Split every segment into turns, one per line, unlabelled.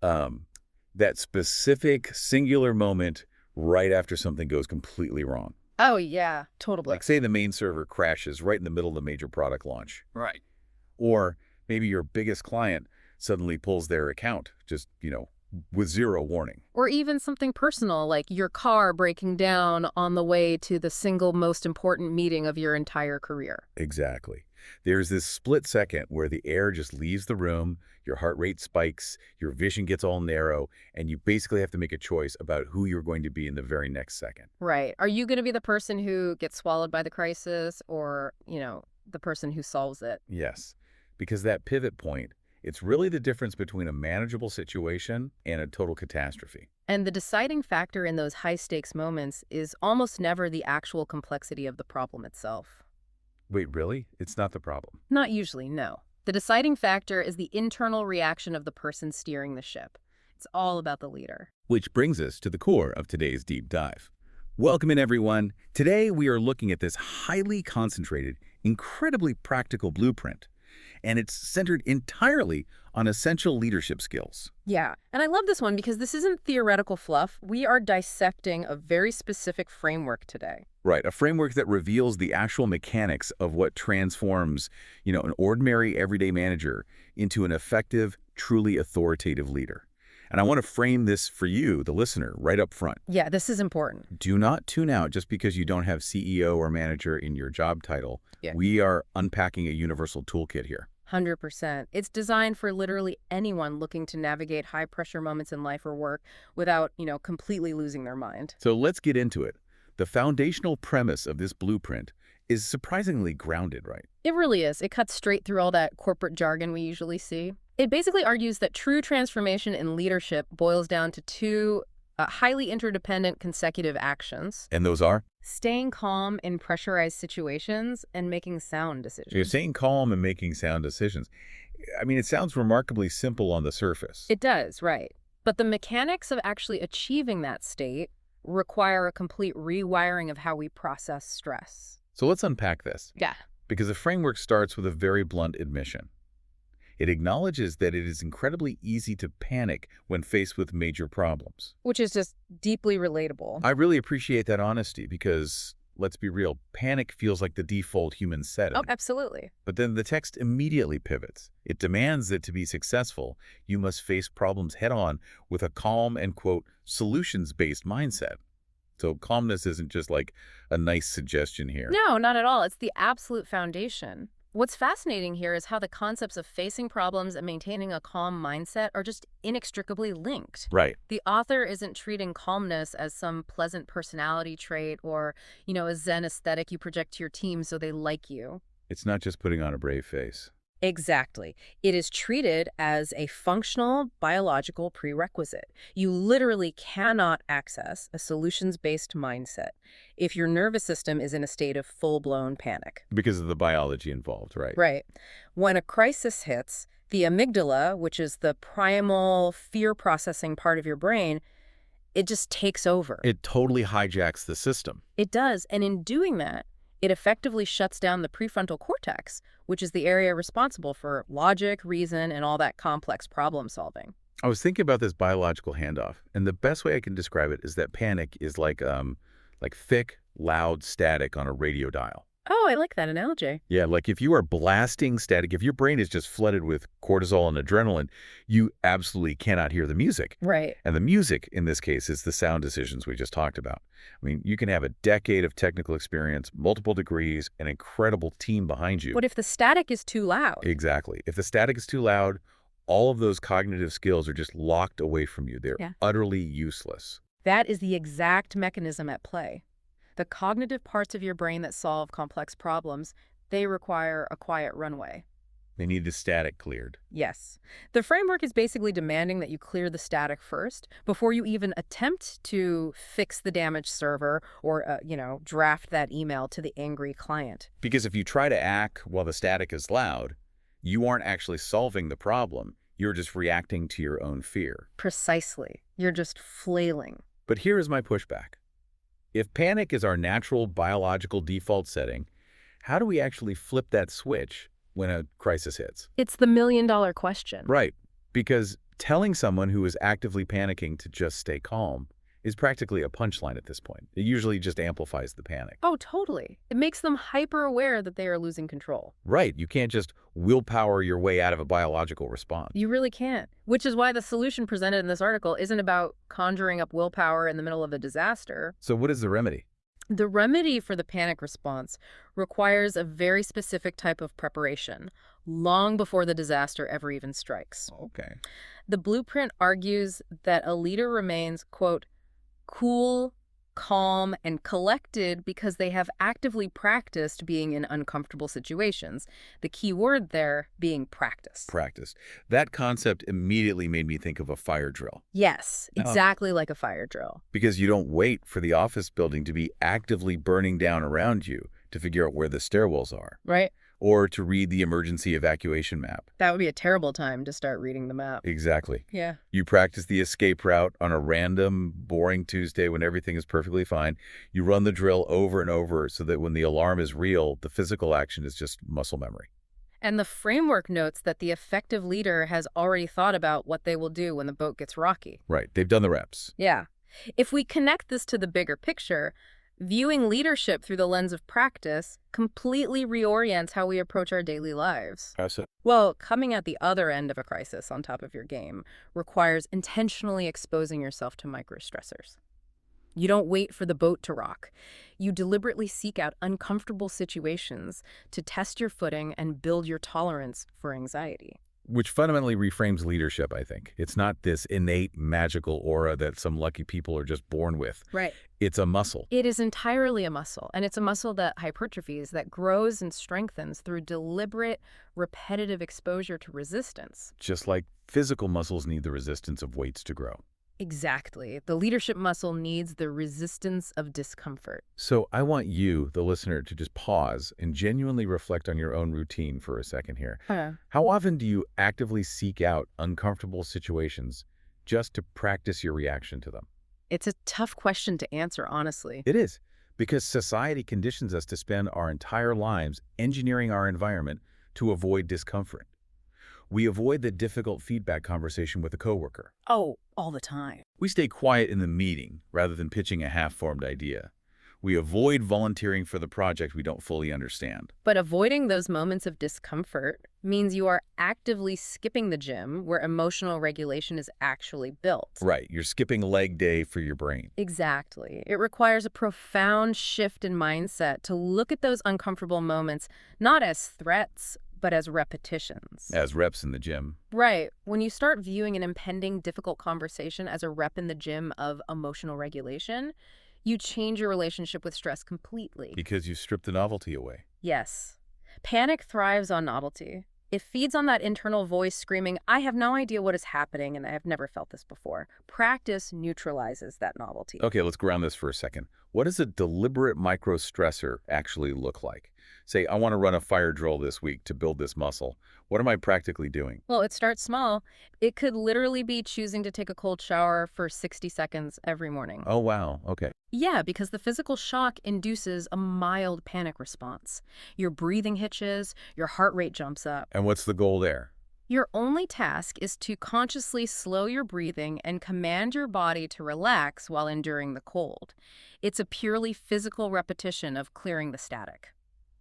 Um, that specific singular moment right after something goes completely wrong.
Oh, yeah, totally.
Like say the main server crashes right in the middle of the major product launch.
Right.
Or maybe your biggest client suddenly pulls their account just, with zero warning.
Or even something personal, like your car breaking down on the way to the single most important meeting of your entire career.
Exactly. There's this split second where the air just leaves the room, your heart rate spikes, your vision gets all narrow, and you basically have to make a choice about who you're going to be in the very next second.
Right. Are you going to be the person who gets swallowed by the crisis or, the person who solves it?
Yes, because that pivot point, it's really the difference between a manageable situation and a total catastrophe.
And the deciding factor in those high-stakes moments is almost never the actual complexity of the problem itself.
Wait, really? It's not the problem.
Not usually, no. The deciding factor is the internal reaction of the person steering the ship. It's all about the leader.
Which brings us to the core of today's deep dive. Welcome in, everyone. Today, we are looking at this highly concentrated, incredibly practical blueprint, and it's centered entirely on essential leadership skills.
Yeah, and I love this one because this isn't theoretical fluff. We are dissecting a very specific framework today.
Right, a framework that reveals the actual mechanics of what transforms, an ordinary everyday manager into an effective, truly authoritative leader. And I want to frame this for you, the listener, right up front.
Yeah, this is important.
Do not tune out just because you don't have CEO or manager in your job title.
Yeah.
We are unpacking a universal toolkit here.
100%. It's designed for literally anyone looking to navigate high-pressure moments in life or work without, completely losing their mind.
So let's get into it. The foundational premise of this blueprint is surprisingly grounded, right?
It really is. It cuts straight through all that corporate jargon we usually see. It basically argues that true transformation in leadership boils down to two highly interdependent consecutive actions.
And those are?
Staying calm in pressurized situations and making sound decisions.
You're staying calm and making sound decisions. I mean, it sounds remarkably simple on the surface.
It does, right. But the mechanics of actually achieving that state require a complete rewiring of how we process stress.
So let's unpack this.
Yeah.
Because the framework starts with a very blunt admission. It acknowledges that it is incredibly easy to panic when faced with major problems.
Which is just deeply relatable.
I really appreciate that honesty because, let's be real, panic feels like the default human setting.
Oh, absolutely.
But then the text immediately pivots. It demands that to be successful, you must face problems head-on with a calm and, quote, solutions-based mindset. So calmness isn't just like a nice suggestion here.
No, not at all. It's the absolute foundation. What's fascinating here is how the concepts of facing problems and maintaining a calm mindset are just inextricably linked.
Right.
The author isn't treating calmness as some pleasant personality trait or, a Zen aesthetic you project to your team so they like you.
It's not just putting on a brave face.
Exactly. It is treated as a functional biological prerequisite. You literally cannot access a solutions-based mindset if your nervous system is in a state of full-blown panic.
Because of the biology involved, right?
Right. When a crisis hits, the amygdala, which is the primal fear processing part of your brain, it just takes over.
It totally hijacks the system.
It does. And in doing that, it effectively shuts down the prefrontal cortex, which is the area responsible for logic, reason, and all that complex problem solving.
I was thinking about this biological handoff, and the best way I can describe it is that panic is like thick, loud static on a radio dial.
Oh, I like that analogy.
Yeah, like if you are blasting static, if your brain is just flooded with cortisol and adrenaline, you absolutely cannot hear the music.
Right.
And the music, in this case, is the sound decisions we just talked about. I mean, you can have a decade of technical experience, multiple degrees, an incredible team behind you.
What if the static is too loud?
Exactly. If the static is too loud, all of those cognitive skills are just locked away from you. They're utterly useless.
That is the exact mechanism at play. The cognitive parts of your brain that solve complex problems, they require a quiet runway.
They need the static cleared.
Yes. The framework is basically demanding that you clear the static first before you even attempt to fix the damaged server or, draft that email to the angry client.
Because if you try to act while the static is loud, you aren't actually solving the problem. You're just reacting to your own fear.
Precisely. You're just flailing.
But here is my pushback. If panic is our natural biological default setting, how do we actually flip that switch when a crisis hits?
It's the million-dollar question.
Right, because Telling someone who is actively panicking to just stay calm is practically a punchline at this point. It usually just amplifies the panic.
Oh, totally. It makes them hyper aware that they are losing control.
Right, you can't just willpower your way out of a biological response.
You really can't. Which is why the solution presented in this article isn't about conjuring up willpower in the middle of a disaster.
So what is the remedy?
The remedy for the panic response requires a very specific type of preparation, long before the disaster ever even strikes.
Okay.
The blueprint argues that a leader remains, quote, cool, calm, and collected because they have actively practiced being in uncomfortable situations. The key word there being practice.
Practice. That concept immediately made me think of a fire drill.
Yes,
Now,
exactly like a fire drill.
because you don't wait for the office building to be actively burning down around you to figure out where the stairwells are,
Right?
or to read the emergency evacuation map.
That would be a terrible time to start reading the map.
Exactly.
Yeah.
You practice the escape route on a random, boring Tuesday when everything is perfectly fine. You run the drill over and over so that when the alarm is real, the physical action is just muscle memory.
And the framework notes that the effective leader has already thought about what they will do when the boat gets rocky.
Right. They've done the reps.
Yeah. If we connect this to the bigger picture, viewing leadership through the lens of practice completely reorients how we approach our daily lives.
How so?
Well, coming at the other end of a crisis on top of your game requires intentionally exposing yourself to microstressors. You don't wait for the boat to rock. You deliberately seek out uncomfortable situations to test your footing and build your tolerance for anxiety.
Which fundamentally reframes leadership, I think. It's not this innate magical aura that some lucky people are just born with.
Right.
It's a muscle.
It is entirely a muscle, and it's a muscle that hypertrophies, that grows and strengthens through deliberate, repetitive exposure to resistance.
Just like physical muscles need the resistance of weights to grow.
Exactly. The leadership muscle needs the resistance of discomfort.
So I want you, the listener, to just pause and genuinely reflect on your own routine for a second here. How often do you actively seek out uncomfortable situations just to practice your reaction to them?
It's a tough question to answer, honestly.
It is, because society conditions us to spend our entire lives engineering our environment to avoid discomfort. We avoid the difficult feedback conversation with a coworker.
Oh, all the time.
We stay quiet in the meeting rather than pitching a half-formed idea. We avoid volunteering for the project we don't fully understand.
But avoiding those moments of discomfort means you are actively skipping the gym where emotional regulation is actually built.
Right, you're skipping leg day for your brain.
Exactly. It requires a profound shift in mindset to look at those uncomfortable moments not as threats, but as repetitions.
As reps in the gym.
Right. When you start viewing an impending difficult conversation as a rep in the gym of emotional regulation, you change your relationship with stress completely.
Because you strip the novelty away.
Yes. Panic thrives on novelty. It feeds on that internal voice screaming, I have no idea what is happening and I have never felt this before. Practice neutralizes that novelty.
Okay, let's ground this for a second. What does a deliberate micro-stressor actually look like? Say, I want to run a fire drill this week to build this muscle. What am I practically doing?
Well, it starts small. It could literally be choosing to take a cold shower for 60 seconds every morning.
Oh, wow. Okay.
Yeah, because the physical shock induces a mild panic response. Your breathing hitches, your heart rate jumps up.
And what's the goal there?
Your only task is to consciously slow your breathing and command your body to relax while enduring the cold. It's a purely physical repetition of clearing the static.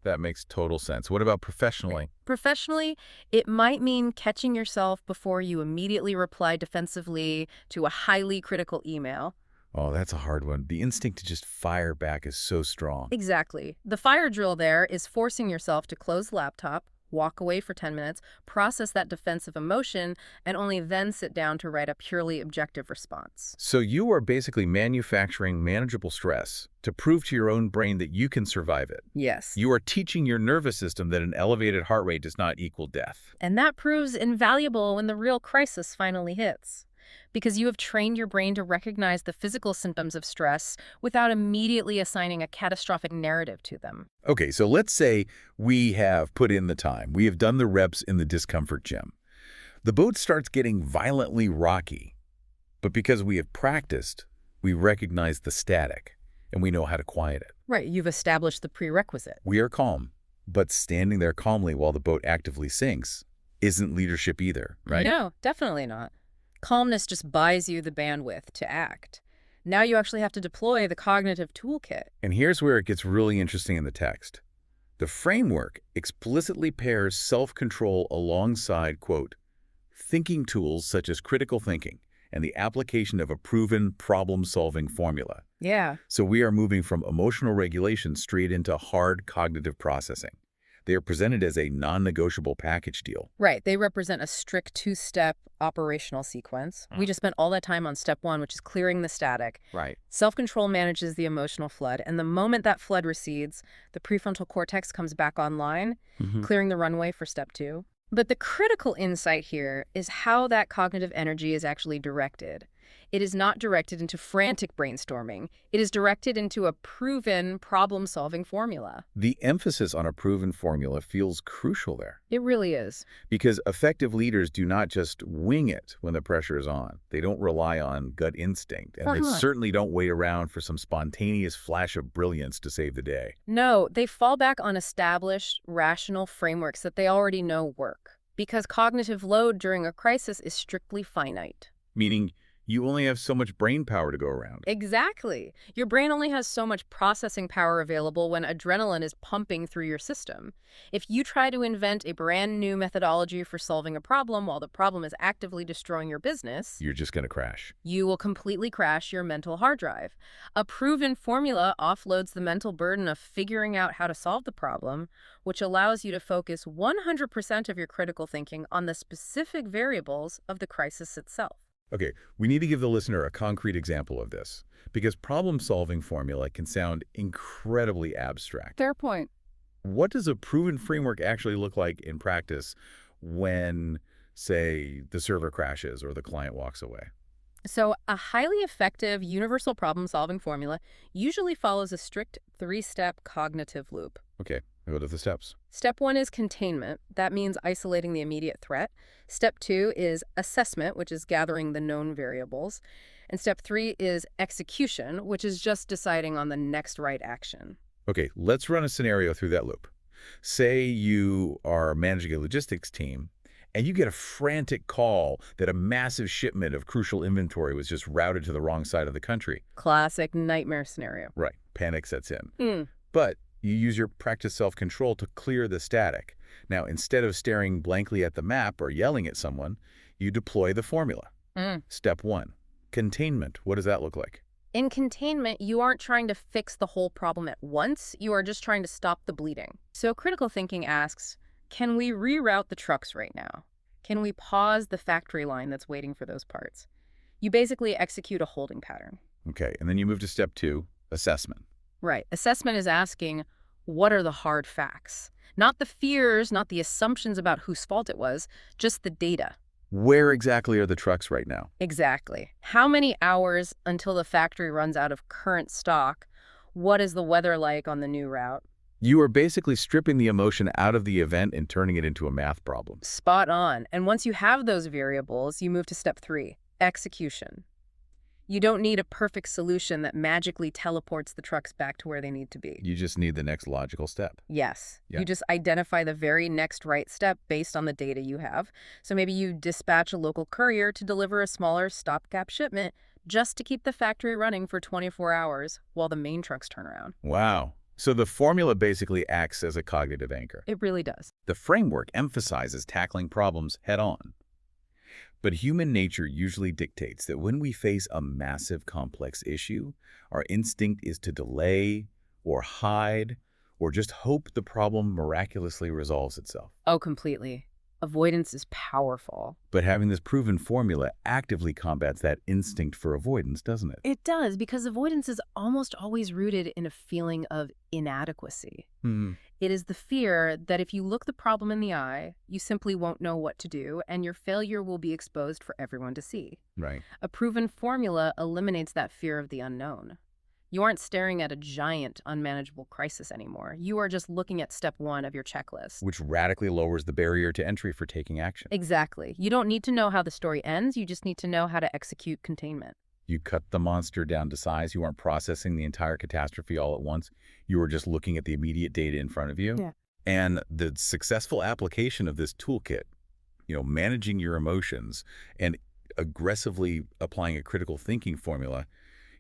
That makes total sense. What about professionally?
Professionally, it might mean catching yourself before you immediately reply defensively to a highly critical email.
Oh, that's a hard one. The instinct to just fire back is so strong.
Exactly. The fire drill there is forcing yourself to close the laptop, walk away for 10 minutes, process that defensive emotion, and only then sit down to write a purely objective response.
So you are basically manufacturing manageable stress to prove to your own brain that you can survive it.
Yes.
You are teaching your nervous system that an elevated heart rate does not equal death.
And that proves invaluable when the real crisis finally hits. Because you have trained your brain to recognize the physical symptoms of stress without immediately assigning a catastrophic narrative to them.
Okay, so let's say we have put in the time. We have done the reps in the discomfort gym. The boat starts getting violently rocky. But because we have practiced, we recognize the static, and we know how to quiet it.
Right, you've established the prerequisite.
We are calm, but standing there calmly while the boat actively sinks isn't leadership either, right?
No, definitely not. Calmness just buys you the bandwidth to act. Now you actually have to deploy the cognitive toolkit.
And here's where it gets really interesting in the text. The framework explicitly pairs self-control alongside, quote, thinking tools such as critical thinking and the application of a proven problem-solving formula.
Yeah.
So we are moving from emotional regulation straight into hard cognitive processing. They are presented as a non-negotiable package deal.
Right. They represent a strict two-step operational sequence. We just spent all that time on step one, which is clearing the static.
Right.
Self-control manages the emotional flood, and the moment that flood recedes, the prefrontal cortex comes back online, clearing the runway for step two. But the critical insight here is how that cognitive energy is actually directed. It is not directed into frantic brainstorming. It is directed into a proven problem-solving formula.
The emphasis on a proven formula feels crucial there.
It really is.
Because effective leaders do not just wing it when the pressure is on. They don't rely on gut instinct, and they certainly don't wait around for some spontaneous flash of brilliance to save the day.
No, they fall back on established, rational frameworks that they already know work. Because cognitive load during a crisis is strictly finite.
Meaning, you only have so much brain power to go around.
Exactly. Your brain only has so much processing power available when adrenaline is pumping through your system. If you try to invent a brand new methodology for solving a problem while the problem is actively destroying your business,
You're just going to crash.
you will completely crash your mental hard drive. A proven formula offloads the mental burden of figuring out how to solve the problem, which allows you to focus 100% of your critical thinking on the specific variables of the crisis itself.
Okay, we need to give the listener a concrete example of this, because problem-solving formula can sound incredibly abstract.
Fair point.
What does a proven framework actually look like in practice when, say, the server crashes or the client walks away?
So a highly effective universal problem-solving formula usually follows a strict three-step cognitive loop.
Okay, go to the steps.
Step one is containment. That means isolating the immediate threat. Step two is assessment, which is gathering the known variables. And step three is execution, which is just deciding on the next right action.
Okay, let's run a scenario through that loop. Say you are managing a logistics team, and you get a frantic call that a massive shipment of crucial inventory was just routed to the wrong side of the country.
Classic nightmare scenario.
Right, panic sets in. But you use your practice self-control to clear the static. Now, instead of staring blankly at the map or yelling at someone, you deploy the formula. Step one, containment. What does that look like?
In containment, you aren't trying to fix the whole problem at once. You are just trying to stop the bleeding. So critical thinking asks, can we reroute the trucks right now? Can we pause the factory line that's waiting for those parts? You basically execute a holding pattern.
Okay, and then you move to step two, assessment.
Right. Assessment is asking, what are the hard facts? Not the fears, not the assumptions about whose fault it was, just the data.
Where exactly are the trucks right now?
Exactly. How many hours until the factory runs out of current stock? What is the weather like on the new route?
You are basically stripping the emotion out of the event and turning it into a math problem.
Spot on. And once you have those variables, you move to step three, execution. You don't need a perfect solution that magically teleports the trucks back to where they need to be.
You just need the next logical step.
Yes.
Yeah.
You just identify the very next right step based on the data you have. So maybe you dispatch a local courier to deliver a smaller stopgap shipment just to keep the factory running for 24 hours while the main trucks turn around.
Wow. So the formula basically acts as a cognitive anchor.
It really does.
The framework emphasizes tackling problems head-on. But human nature usually dictates that when we face a massive, complex issue, our instinct is to delay or hide or just hope the problem miraculously resolves itself.
Oh, completely. Avoidance is powerful.
But having this proven formula actively combats that instinct for avoidance, doesn't it?
It does, because avoidance is almost always rooted in a feeling of inadequacy. It is the fear that if you look the problem in the eye, you simply won't know what to do, and your failure will be exposed for everyone to see.
Right.
A proven formula eliminates that fear of the unknown. You aren't staring at a giant, unmanageable crisis anymore. You are just looking at step one of your checklist.
Which radically lowers the barrier to entry for taking action.
Exactly. You don't need to know how the story ends. You just need to know how to execute containment.
You cut the monster down to size. You aren't processing the entire catastrophe all at once. You were just looking at the immediate data in front of you.
Yeah.
And the successful application of this toolkit, managing your emotions and aggressively applying a critical thinking formula,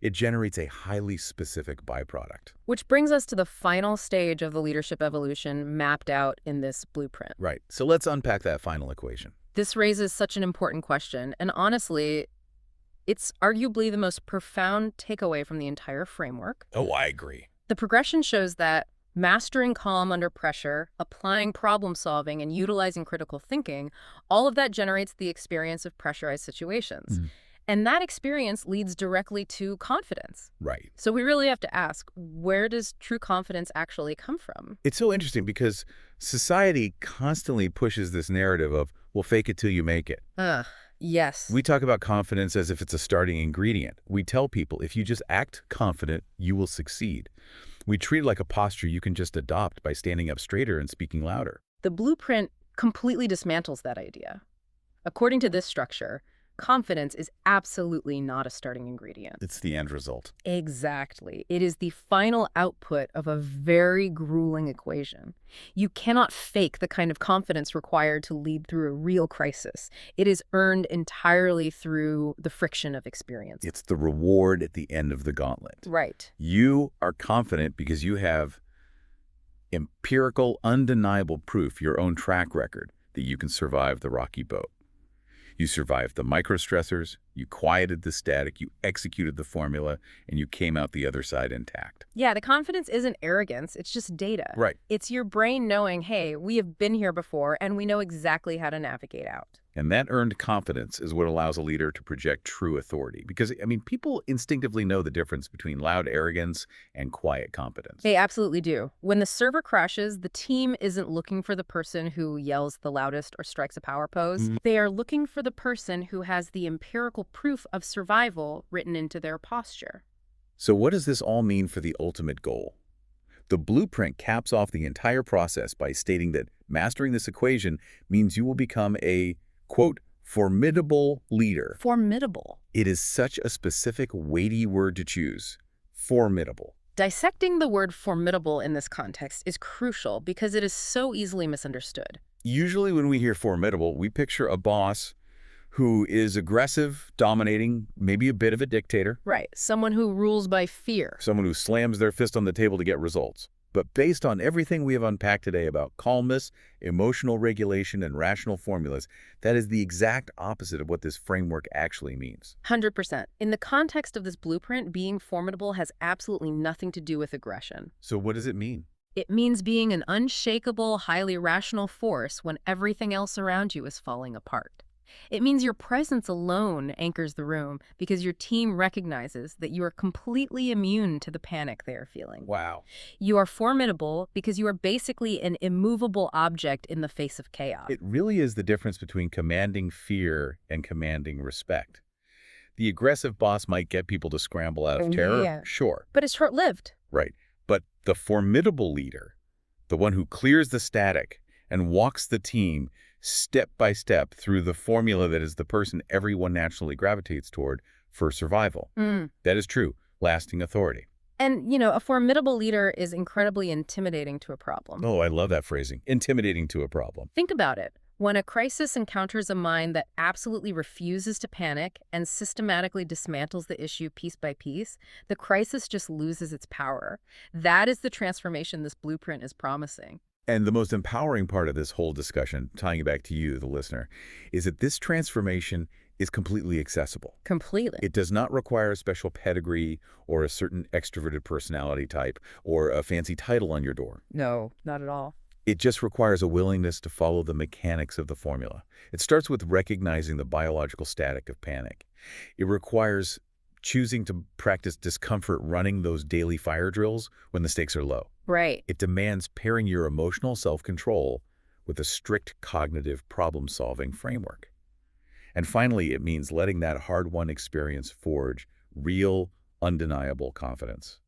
it generates a highly specific byproduct.
Which brings us to the final stage of the leadership evolution mapped out in this blueprint.
Right. So let's unpack that final equation.
This raises such an important question, and honestly, it's arguably the most profound takeaway from the entire framework.
Oh, I agree.
The progression shows that mastering calm under pressure, applying problem solving, and utilizing critical thinking, all of that generates the experience of pressurized situations. And that experience leads directly to confidence.
Right.
So we really have to ask, where does true confidence actually come from?
It's so interesting because society constantly pushes this narrative of, well, fake it till you make it.
Yes.
We talk about confidence as if it's a starting ingredient. We tell people, if you just act confident, you will succeed. We treat it like a posture you can just adopt by standing up straighter and speaking louder.
The blueprint completely dismantles that idea. According to this structure, confidence is absolutely not a starting ingredient.
It's the end result.
Exactly. It is the final output of a very grueling equation. You cannot fake the kind of confidence required to lead through a real crisis. It is earned entirely through the friction of experience.
It's the reward at the end of the gauntlet.
Right.
You are confident because you have empirical, undeniable proof, your own track record, that you can survive the rocky boat. You survived the microstressors, you quieted the static, you executed the formula, and you came out the other side intact.
Yeah, the confidence isn't arrogance, it's just data.
Right.
It's your brain knowing, hey, we have been here before and we know exactly how to navigate out.
And that earned confidence is what allows a leader to project true authority. Because, I mean, people instinctively know the difference between loud arrogance and quiet competence.
They absolutely do. When the server crashes, the team isn't looking for the person who yells the loudest or strikes a power pose. They are looking for the person who has the empirical proof of survival written into their posture.
So what does this all mean for the ultimate goal? The blueprint caps off the entire process by stating that mastering this equation means you will become a, quote, formidable leader.
Formidable.
It is such a specific, weighty word to choose. Formidable.
Dissecting the word formidable in this context is crucial because it is so easily misunderstood.
Usually when we hear formidable, we picture a boss who is aggressive, dominating, maybe a bit of a dictator.
Right. Someone who rules by fear.
Someone who slams their fist on the table to get results. But based on everything we have unpacked today about calmness, emotional regulation, and rational formulas, that is the exact opposite of what this framework actually means.
100%. In the context of this blueprint, being formidable has absolutely nothing to do with aggression.
So what does it mean?
It means being an unshakable, highly rational force when everything else around you is falling apart. It means your presence alone anchors the room because your team recognizes that you are completely immune to the panic they are feeling.
Wow.
You are formidable because you are basically an immovable object in the face of chaos.
It really is the difference between commanding fear and commanding respect. The aggressive boss might get people to scramble out of terror,
Yeah.
sure.
But it's short-lived.
Right. But the formidable leader, the one who clears the static and walks the team step by step through the formula that is the person everyone naturally gravitates toward for survival. That is true. Lasting authority.
And, a formidable leader is incredibly intimidating to a problem.
Oh, I love that phrasing. Intimidating to a problem.
Think about it. When a crisis encounters a mind that absolutely refuses to panic and systematically dismantles the issue piece by piece, the crisis just loses its power. That is the transformation this blueprint is promising.
And the most empowering part of this whole discussion, tying it back to you, the listener, is that this transformation is completely accessible.
Completely.
It does not require a special pedigree or a certain extroverted personality type or a fancy title on your door.
No, not at all.
It just requires a willingness to follow the mechanics of the formula. It starts with recognizing the biological static of panic. It requires choosing to practice discomfort running those daily fire drills when the stakes are low.
Right.
It demands pairing your emotional self-control with a strict cognitive problem-solving framework. And finally, it means letting that hard-won experience forge real, undeniable confidence.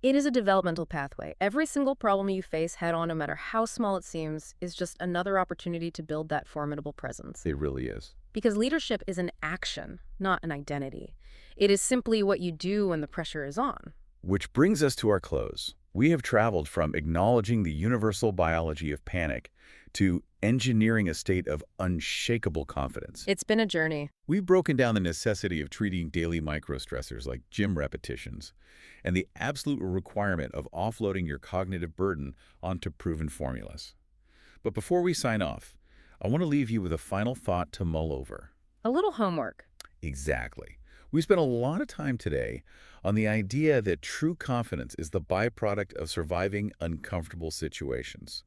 It is a developmental pathway. Every single problem you face head-on, no matter how small it seems, is just another opportunity to build that formidable presence.
It really is.
Because leadership is an action, not an identity. It is simply what you do when the pressure is on.
Which brings us to our close. We have traveled from acknowledging the universal biology of panic to engineering a state of unshakable confidence.
It's been a journey.
We've broken down the necessity of treating daily microstressors like gym repetitions and the absolute requirement of offloading your cognitive burden onto proven formulas. But before we sign off, I want to leave you with a final thought to mull over.
A little homework.
Exactly. We spent a lot of time today on the idea that true confidence is the byproduct of surviving uncomfortable situations.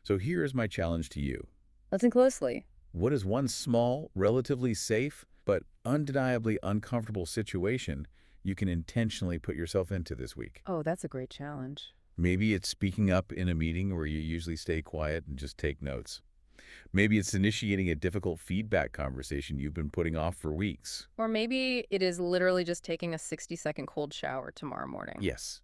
So here is my challenge to you.
Listen closely.
What is one small, relatively safe, but undeniably uncomfortable situation you can intentionally put yourself into this week?
Oh, that's a great challenge.
Maybe it's speaking up in a meeting where you usually stay quiet and just take notes. Maybe it's initiating a difficult feedback conversation you've been putting off for weeks.
Or maybe it is literally just taking a 60-second cold shower tomorrow morning.
Yes.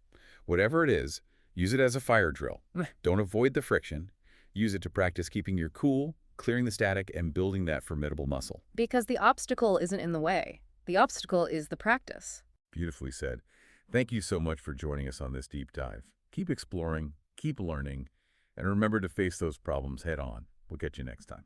Whatever it is, use it as a fire drill. Don't avoid the friction. Use it to practice keeping your cool, clearing the static, and building that formidable muscle.
Because the obstacle isn't in the way. The obstacle is the practice.
Beautifully said. Thank you so much for joining us on this deep dive. Keep exploring, keep learning, and remember to face those problems head on. We'll catch you next time.